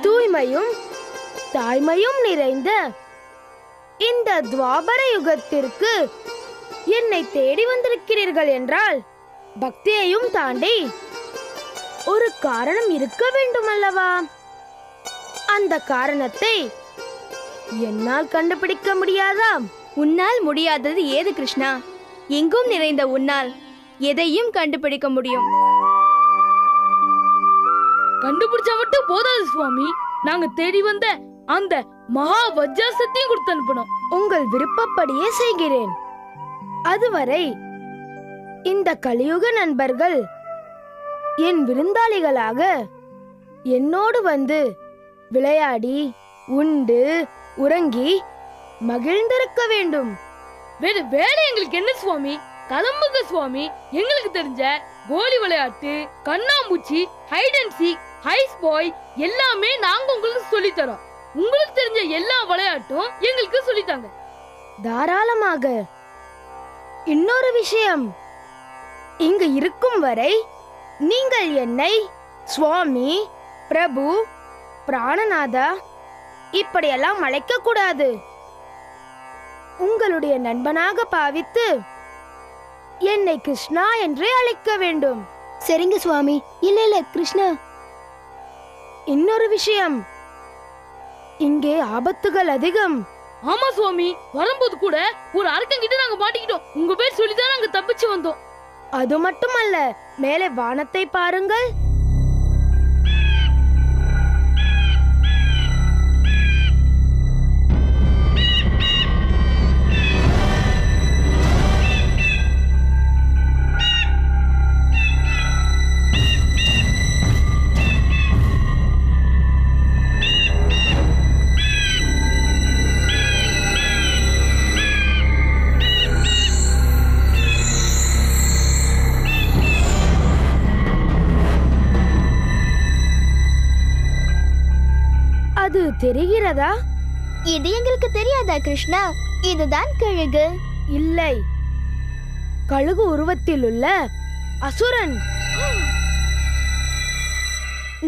தூய்மையும் தாய்மையும் நிறைந்த இந்த துவாபர யுகத்திற்கு என்னை தேடி வந்திருக்கிறீர்கள் என்றால் பக்தியையும் தாண்டி ஒரு காரணம் இருக்க வேண்டும் அல்லவா? அந்த காரணத்தை என்னால் கண்டுபிடிக்க முடியாதா? உன்னால் முடியாதது ஏது கிருஷ்ணா? எங்கும் நிறைந்த உன்னால் எதையும் கண்டுபிடிக்க முடியும். கண்டுபிடிச்சா மட்டும் போதாது சுவாமி, நாங்க தேடி வந்த அந்த மகா வஜ்ராசத்தையும் கொடுத்து அனுப்பணும். உங்கள் விருப்பப்படியே செய்கிறேன். அதுவரை இந்த கலியுக நண்பர்கள் என் விருந்தாளிகளாக என்னோடு வந்து விளையாடி உண்டு உறங்கி மகிழ்ந்திருக்க வேண்டும். வேறு வேலை எங்களுக்கு என்ன சுவாமி? கிளம்புங்க சுவாமி. எங்களுக்கு தெரிஞ்ச கோலி விளையாட்டு, கண்ணாமூச்சி, height and seek, ice boy எல்லாமே நாங்க உங்களுக்கு சொல்லி தரோம். உங்களுக்கு தெரிஞ்ச எல்லா விளையாட்டும் எங்களுக்கு சொல்லித்தாங்க. தாராளமாக. இன்னொரு விஷயம், இங்கு இருக்கும் வரை நீங்கள் என்னை சுவாமி, பிரபு, பிராணநாதா இப்படியெல்லாம் அழைக்க கூடாது. உங்களுடைய நண்பனாக பாவித்து என்னை கிருஷ்ணா என்றே அழைக்க வேண்டும். சரிங்க சுவாமி. இல்ல கிருஷ்ணா. இன்னொரு விஷயம், இங்கே ஆபத்துகள் அதிகம். ஆமா சுவாமி, வரும்போது கூட ஒரு அரக்கங்கிட்ட நாங்க மாட்டிக்கிட்டோம். உங்க பேர் சொல்லிதான் நாங்க தப்பிச்சு வந்தோம். அது மட்டுமல்ல, மேலே வானத்தை பாருங்கள். அது தெரிகிறதா? இது எங்களுக்கு தெரியாதா கிருஷ்ணா? இதுதான் கழுகு. இல்லை, கழுகு உருவத்தில் உள்ள அசுரன்.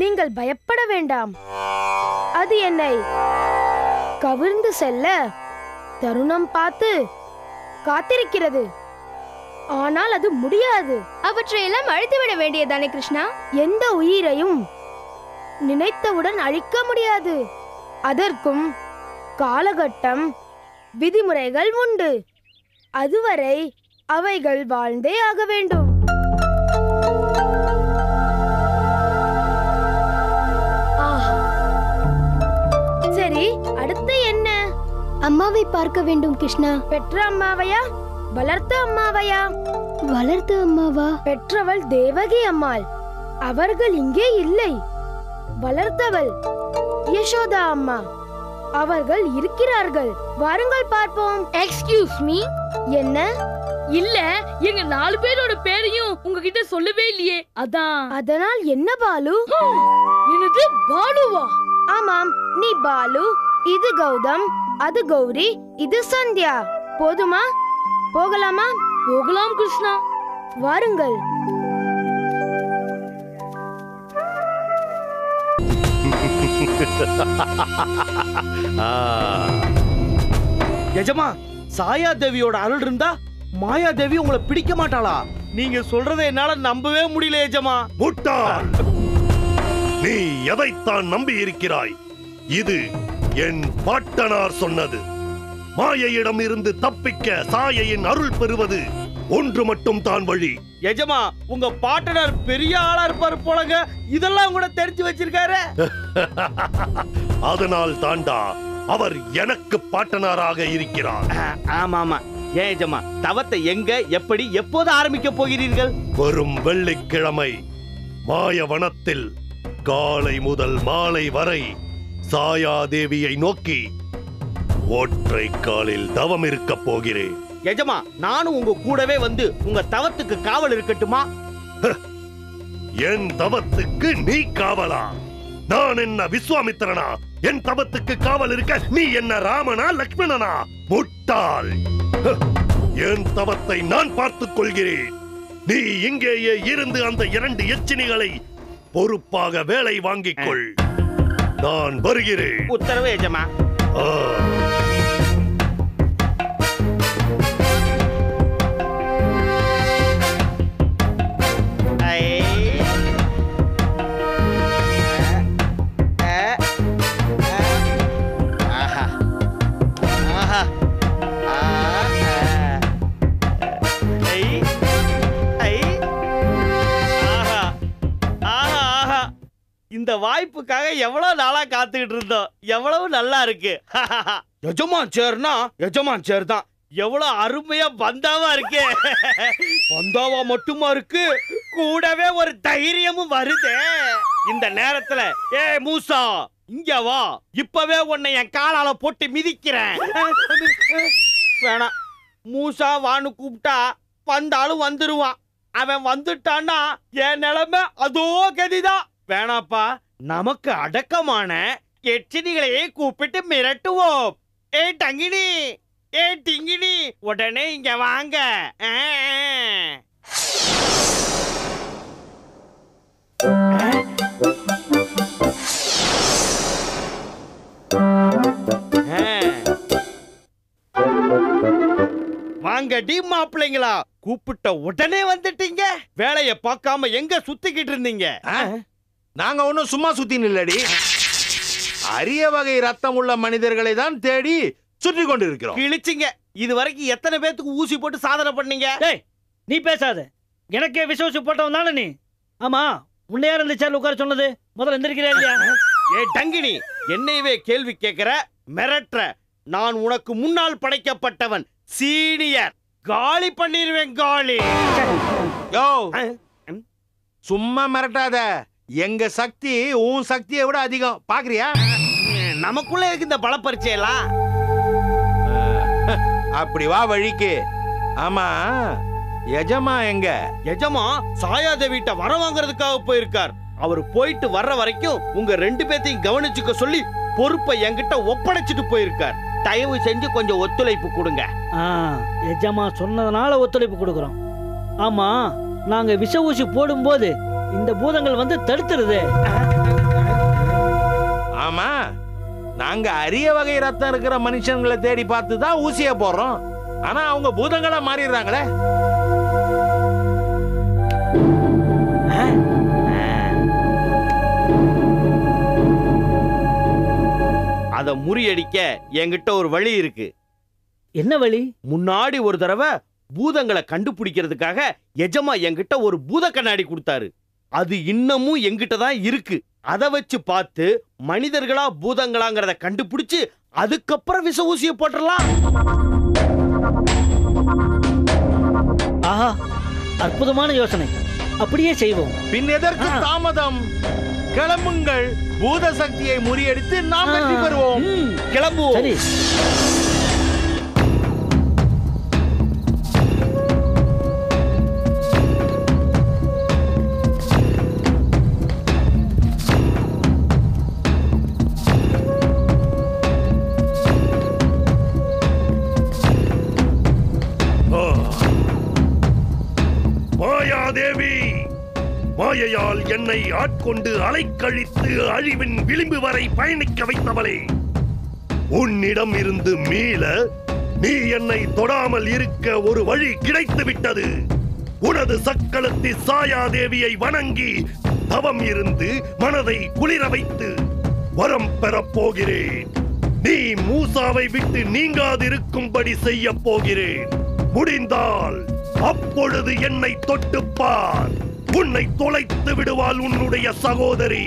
நீங்கள் பயப்பட வேண்டாம். அது என்னை கவிழ்ந்து செல்ல தருணம் பார்த்து காத்திருக்கிறது. ஆனால் அது முடியாது. அவற்றையெல்லாம் அழித்துவிட வேண்டியதானே கிருஷ்ணா? எந்த உயிரையும் நினைத்தவுடன் அழிக்க முடியாது. அதற்கும் காலகட்டம், விதிமுறைகள் உண்டு. அதுவரை அவைகள் வாழ்ந்தே ஆக வேண்டும். சரி, அடுத்து என்ன? அம்மாவை பார்க்க வேண்டும் கிருஷ்ணா. பெற்ற அம்மாவையா வளர்த்த அம்மாவையா? வளர்த்த அம்மாவா? பெற்றவள் தேவகி அம்மாள். அவர்கள் இங்கே இல்லை. வளர்த்தவள் யசோதா அம்மா. அவர்கள் இருக்கிறார்கள். வாருங்கள் பார்ப்போம். Excuse me. என்ன? இல்ல, எங்க 4 பேரோட பேரையும் உங்ககிட்ட சொல்லவே இல்லையே. அதான். அதனால் என்ன பாலு? என்னது பாலுவா? ஆமாம், நீ பாலு, இது கௌதம், அது கௌரி, இது சந்தியா. போதுமா? போகலாமா? போகலாம் கிருஷ்ணா. வாருங்கள். எஜமா, சாயா தேவியோட அருள் இருந்தா மாயா தேவி உங்களை பிடிக்க மாட்டாளா? நீங்க சொல்றதை என்னால நம்பவே முடியல எஜமா. முட்டாள்! நீ எதைத்தான் நம்பி இருக்கிறாய்? இது என் பாட்டனார் சொன்னது. மாயையிடம் இருந்து தப்பிக்க சாயையின் அருள் பெறுவது ஒன்று மட்டும் தான் வழி. எஜமா, உங்க பாட்டனார் பெரிய ஆளா இருப்பாரு போலங்க. இதெல்லாம் கூட தெரிஞ்சு வச்சிருக்காரு. அதனால் தாண்டா அவர் எனக்கு பாட்டனாராக இருக்கிறார். ஆமா ஆமா. ஏன் எஜமா, தவத்தை எங்க, எப்படி, எப்போது ஆரம்பிக்க போகிறீர்கள்? வரும் வெள்ளிக்கிழமை மாயவனத்தில் காலை முதல் மாலை வரை சாயாதேவியை நோக்கி ஒற்றை காலில் தவம் இருக்க போகிறேன். எஜமா, நானும் உங்க கூடவே வந்து உங்க தவத்துக்கு காவல் இருக்கட்டுமா? என் தவத்துக்கு நீ காவலா? நான் என்ன விஸ்வாமித்திரனா? என் தவத்துக்கு காவல் இருக்க நீ என்ன ராமனா லக்ஷ்மணனா? முட்டாள்! என் தவத்தை நான் பார்த்துக் கொள்கிறேன். நீ இங்கேயே இருந்து அந்த 2 எச்சினிகளை பொறுப்பாக வேலை வாங்கிக் கொள். நான் வருகிறேன். உத்தரவு எஜமா. இந்த வாய்ப்புக்காக எவ்வளவு நாளா காத்துக்கிட்டு இருந்தோம். எவ்வளவு நல்லா இருக்கு. எஜமான் சேர்னா எஜமான் சேர் தான். எவ்வளவு அருமையா பந்தாவா இருக்கு. பந்தாவா மட்டுமா இருக்கு, கூடவே ஒரு தைரியமும் வருதே. இந்த நேரத்துல ஏ மூசா, இங்க வா. இப்பவே உன்னை என் காலால போட்டு மிதிக்கிறேன். வேணாம், மூசா வான்னு கூப்பிட்டா பந்தாலும் வந்துருவான். அவன் வந்துட்டான்னா என் நிலைமை அதோ கதிதான். வேணாப்பா, நமக்கு அடக்கமான எச்சினிகளையே கூப்பிட்டு மிரட்டுவோம். ஏ டங்கினி, ஏ டிங்கினி, உடனே இங்க வாங்க. வாங்க டி மாப்பிள்ளைங்களா, கூப்பிட்ட உடனே வந்துட்டீங்க. வேலைய பார்க்காம எங்க சுத்திக்கிட்டு இருந்தீங்க? நாங்க ஒன்னும் சும்மா சுத்தின்னு இல்லடி, அரிய வகை ரத்தம் உள்ள மனிதர்களை தான் தேடி சுற்றி கொண்டு இருக்கிறோம். கிழிச்சிங்க. இது வரைக்கும் எத்தனை பேத்துக்கு ஊசி போட்டு சாதனை பண்ணீங்க? நீ பேசாத, எனக்கே விசுவாசி போட்டவன் தானே நீ. ஆமா, உன்னை யார் இந்த சேர்ல உட்கார சொன்னது? முதல்ல எந்திருக்கிறேன் இல்லையா? ஏ டங்கினி, என்னையவே கேள்வி கேட்கிற, மிரட்டுற. நான் உனக்கு முன்னால் படைக்கப்பட்டவன், சீனியர். காலி பண்ணிருவேன், காலி. யோ, சும்மா மிரட்டாத. எங்க சக்தி உன் சக்தியை விட அதிகம், பாக்குறியா? நமக்குள்ள இருக்கு இந்த பல பரிச்சையெல்லாம். அப்படி வா வழிக்கு. ஆமா, எஜமா எங்க? எஜமா சாயாதேவிட்ட வர வாங்குறதுக்காக போயிருக்கார். அவர் போயிட்டு வர்ற வரைக்கும் உங்க 2 பேத்தையும் கவனிச்சுக்க சொல்லி பொறுப்பை என்கிட்ட ஒப்படைச்சிட்டு போயிருக்கார். தயவு செஞ்சு கொஞ்சம் ஒத்துழைப்பு கொடுங்க. எஜமா சொன்னதுனால ஒத்துழைப்பு கொடுக்குறோம். ஆமா, நாங்க விஷ ஊசி போடும்போது இந்த பூதங்கள் வந்து தடுத்துருது. ஆமா, நாங்க அரிய வகை ரத்தம் இருக்கிற மனுஷங்களை தேடி பார்த்து தான் ஊசிய போடுறோம். ஆனா அவங்க பூதங்களா மாறிடுறாங்களே. அத முறியடிக்க என்கிட்ட ஒரு வழி இருக்கு. என்ன வழி? முன்னாடி ஒரு தடவை பூதங்களை கண்டுபிடிக்கிறதுக்காக எஜமா என்கிட்ட ஒரு பூத கண்ணாடி கொடுத்தாரு. அது இன்னமும் என்கிட்ட தான் இருக்கு. அதை வச்சு பார்த்து மனிதர்களா பூதங்களாங்கிறத கண்டுபிடிச்சு அதுக்கப்புறம் விஷ ஊசியை போட்டுடலாம். ஆஹா, அற்புதமான யோசனை. அப்படியே செய்வோம். பின் எதற்கு தாமதம்? கிளம்புங்கள். பூத சக்தியை முறியடித்து நாம் வெற்றி பெறுவோம். கிளம்புவோம். சரி. மாயாதேவி, மாயையால் என்னை ஆட்கொண்டு அலைக்கழித்து அழிவின் விளிம்பு வரை பயணிக்க வைத்தவளே, உன்னிடம் இருந்து மீள நீ என்னை தொடாமல் இருக்க ஒரு வழி கிடைத்து விட்டது. உனது சக்களத்தி சாயாதேவியை வணங்கி தவம் இருந்து மனதை குளிர வைத்து வரம் பெறப் போகிறேன். நீ மூசாவை விட்டு நீங்காதிருக்கும்படி செய்ய போகிறேன். முடிந்தால் அப்பொழுது என்னை தொட்டுப்பார். உன்னை தொலைத்து விடுவாள் உன்னுடைய சகோதரி.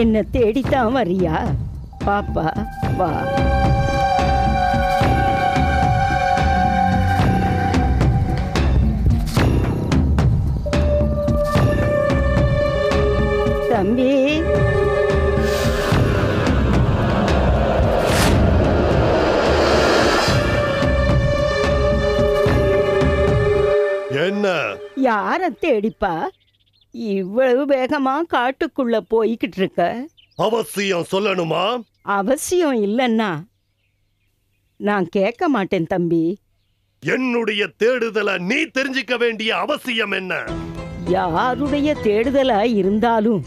என்ன தேடித்தான் வரியா? பாப்பா வா. தம்பி, என்ன? யார தேடிப்பா இவ்வளவு வேகமா காட்டுக்குள்ள போய்கிட்டு இருக்க? அவசியம் சொல்லணுமா? அவசியம் இல்லைன்னா நான் கேட்க மாட்டேன் தம்பி. என்னுடைய தேடுதலை நீ தெரிஞ்சுக்க வேண்டிய அவசியம் என்ன? யாருடைய தேடுதலா இருந்தாலும்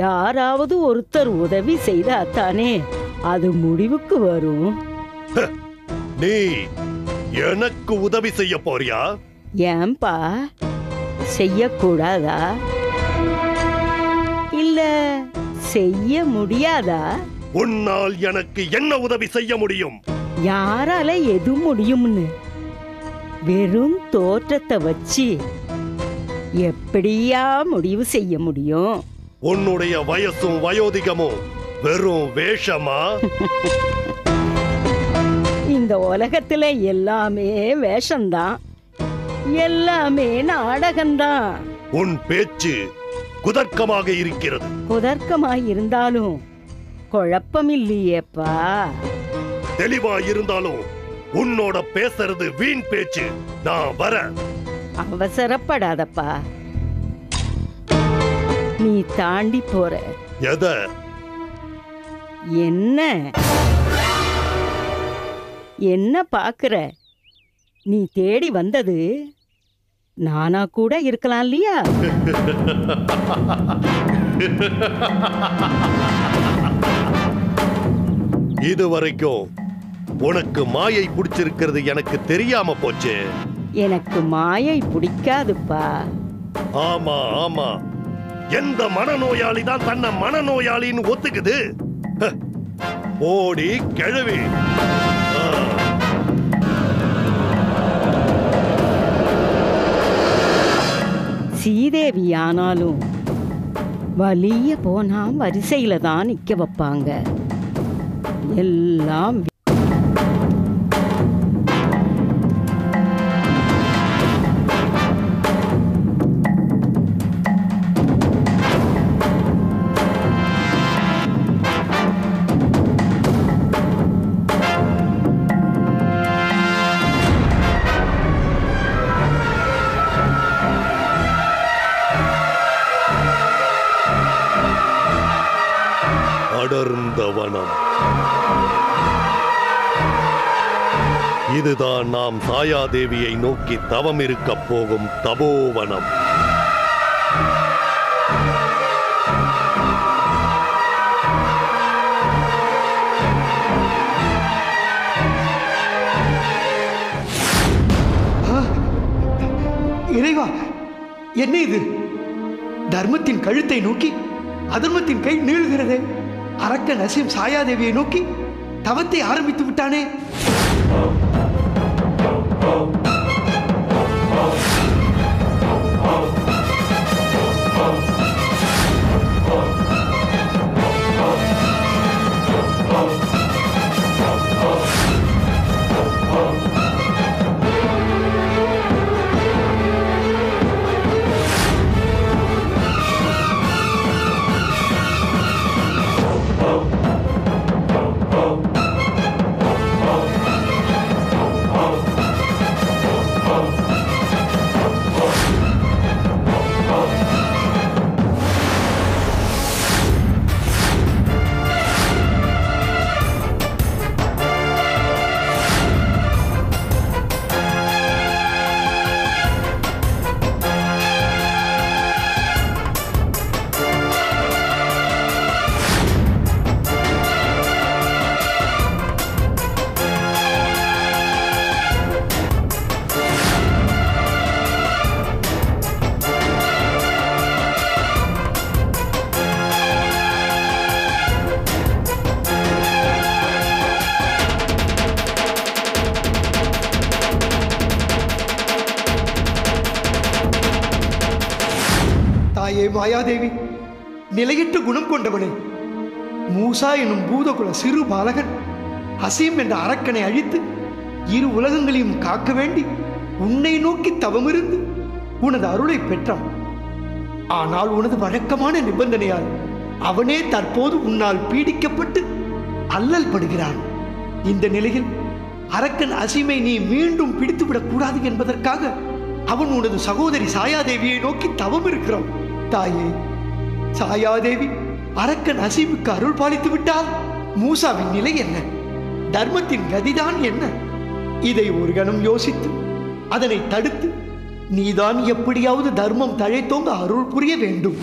யாராவது ஒருத்தர் உதவி செய்தாத்தானே அது முடிவுக்கு வரும். நீ எனக்கு உதவி செய்ய போறியா? ஏன்பா, செய்யக்கூடாதா? இல்ல செய்ய முடியாதா? உன்னால் எனக்கு என்ன உதவி செய்ய முடியும்? யாரால எது முடியும்னு வெறும் தோற்றத்தை வச்சு எப்படியா முடிவு செய்ய முடியும்? உன்னுடைய வயசும் வயோதிகமும் வெறும் வேஷமா? இந்த உலகத்துல எல்லாமே வேஷம்தான், எல்லாமே நாடகம்தான். உன் பேச்சு குதர்க்கமாக இருக்கிறது. குதர்க்கமாய் இருந்தாலும் குழப்பம் இல்லையேப்பா. தெளிவா இருந்தாலும் உன்னோட பேசுறது வீண் பேச்சு. நான் வர. அவசரப்படாதப்பா, நீ தாண்டி போற. எத? என்ன என்ன பாக்குற? நீ தேடி வந்தது நானா கூட இருக்கலாம் இல்லையா? இதுவரைக்கும் உனக்கு மாயை பிடிச்சிருக்கிறது எனக்கு தெரியாம போச்சு. எனக்கு மாயை பிடிக்காதுப்பா. ஆமா ஆமா, எந்த மனநோயாளி தான் தன்னை மனநோயாளின்னு ஒத்துக்குது? ஓடி கிழவி. சீதேவி ஆனாலும் வலிய போனா வரிசையில தான் நிக்க வைப்பாங்க. எல்லாம் அடர்ந்த வனம். இதுதான் நாம் சாயாதேவியை நோக்கி தவம் இருக்க போகும் தபோவனம். இறைவா, என்ன இது? தர்மத்தின் கழுத்தை நோக்கி அதர்மத்தின் கை நீளுகிறதே. அரக்க நசீம் சாயாதேவியை நோக்கி தவத்தை ஆரம்பித்து விட்டானே. தாயே மாயாதேவி, நிலையற்ற குணம் கொண்டவனே, மூசா எனும் பூதகுல சிறு பாலகன் அசீம் என்ற அரக்கனை அழித்து இரு உலகங்களையும் காக்க வேண்டி உன்னை நோக்கி தவமிருந்து உனது அருளை பெற்றான். ஆனால் உனது வழக்கமான நிபந்தனையால் அவனே தற்போது உன்னால் பீடிக்கப்பட்டு அல்லல் படுகிறான். இந்த நிலையில் அரக்கன் அசீமை நீ மீண்டும் பிடித்துவிடக் கூடாது என்பதற்காக அவன் உனது சகோதரி சாயாதேவியை நோக்கி தவம் இருக்கிறான். தாயே, சாயாதேவி அரக்கன் அசீமுக்கு அருள் பாலித்து விட்டால் மூசாவின் நிலை என்ன? தர்மத்தின் கதிதான் என்ன? இதை ஒரு கணம் யோசித்து அதனை தடுத்து நீதான் எப்படியாவது தர்மம் தழைத்தோங்க அருள் புரிய வேண்டும்.